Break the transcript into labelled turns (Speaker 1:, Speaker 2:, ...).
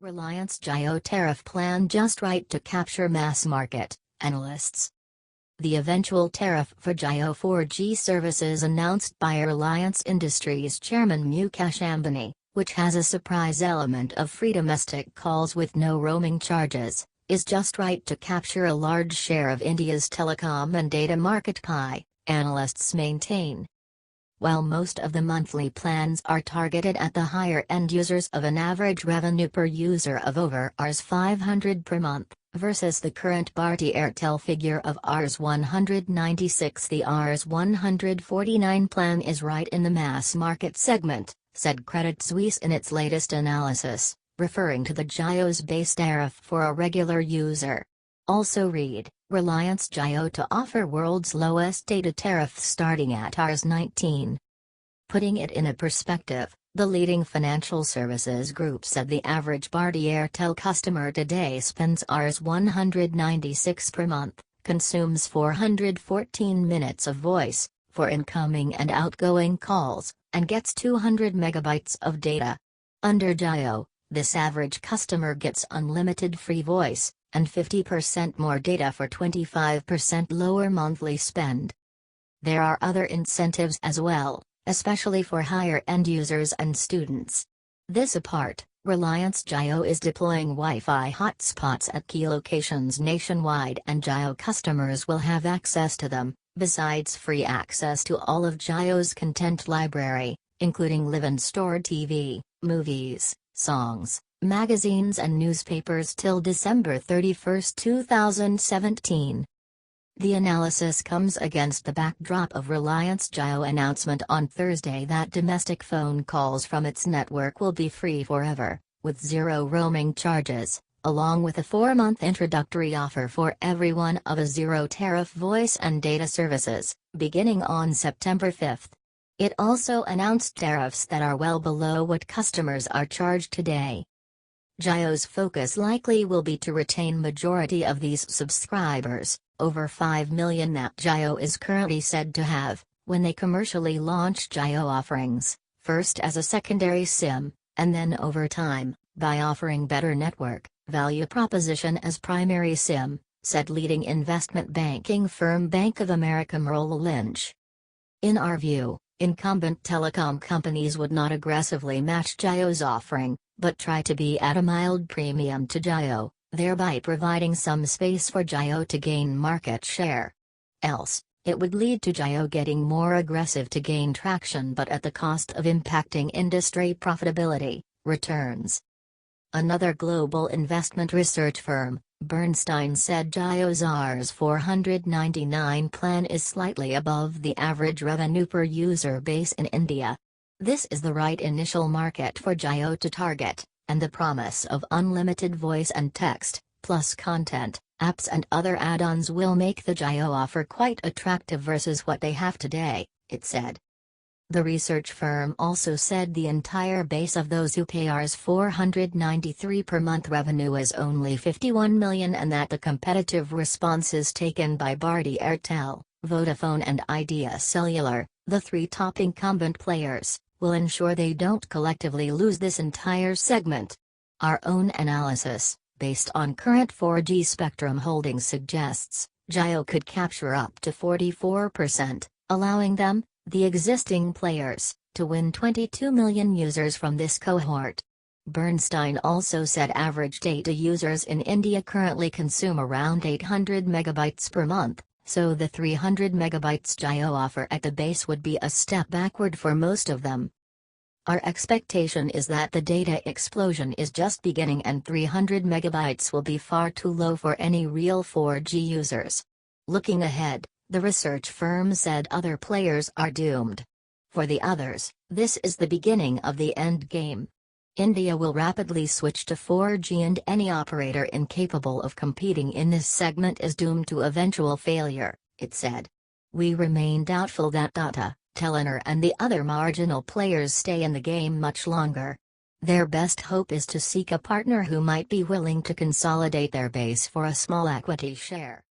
Speaker 1: Reliance Jio tariff plan just right to capture mass market, analysts. The eventual tariff for Jio 4G services announced by Reliance Industries chairman Mukesh Ambani, which has a surprise element of free domestic calls with no roaming charges, is just right to capture a large share of India's telecom and data market pie, analysts maintain. While most of the monthly plans are targeted at the higher-end users of an average revenue per user of over Rs 500 per month, versus the current Bharti Airtel figure of Rs 196, the Rs 149 plan is right in the mass market segment, said Credit Suisse in its latest analysis, referring to the Jio's base tariff for a regular user. Also read, Reliance Jio to offer world's lowest data tariff starting at Rs 19. Putting it in a perspective, the leading financial services group said the average Bharti Airtel customer today spends Rs 196 per month, consumes 414 minutes of voice, for incoming and outgoing calls, and gets 200 megabytes of data. Under Jio, this average customer gets unlimited free voice, and 50% more data for 25% lower monthly spend. There are other incentives as well, especially for higher-end users and students. This apart, Reliance Jio is deploying Wi-Fi hotspots at key locations nationwide and Jio customers will have access to them, besides free access to all of Jio's content library, including live-and-store TV, movies, songs, magazines and newspapers till December 31, 2017. The analysis comes against the backdrop of Reliance Jio announcement on Thursday that domestic phone calls from its network will be free forever, with zero roaming charges, along with a 4-month introductory offer for everyone of a zero-tariff voice and data services, beginning on September 5. It also announced tariffs that are well below what customers are charged today. Jio's focus likely will be to retain majority of these subscribers, over 5 million that Jio is currently said to have, when they commercially launch Jio offerings, first as a secondary SIM, and then over time, by offering better network value proposition as primary SIM, said leading investment banking firm Bank of America Merrill Lynch. In our view, incumbent telecom companies would not aggressively match Jio's offering, but try to be at a mild premium to Jio, thereby providing some space for Jio to gain market share. Else, it would lead to Jio getting more aggressive to gain traction but at the cost of impacting industry profitability, returns. Another global investment research firm, Bernstein said Jio's Rs 499 plan is slightly above the average revenue per user base in India. This is the right initial market for Jio to target, and the promise of unlimited voice and text, plus content, apps and other add-ons will make the Jio offer quite attractive versus what they have today, it said. The research firm also said the entire base of those who pay Rs 493 per month revenue is only 51 million and that the competitive responses taken by Bharti Airtel, Vodafone and Idea Cellular, the 3 top incumbent players, will ensure they don't collectively lose this entire segment. Our own analysis, based on current 4G spectrum holdings suggests, Jio could capture up to 44%, allowing them, the existing players, to win 22 million users from this cohort. Bernstein also said average data users in India currently consume around 800 megabytes per month, so the 300 megabytes Jio offer at the base would be a step backward for most of them. Our expectation is that the data explosion is just beginning and 300 megabytes will be far too low for any real 4G users. Looking ahead, the research firm said other players are doomed. For the others, this is the beginning of the end game. India will rapidly switch to 4G and any operator incapable of competing in this segment is doomed to eventual failure, it said. We remain doubtful that Tata, Telenor and the other marginal players stay in the game much longer. Their best hope is to seek a partner who might be willing to consolidate their base for a small equity share.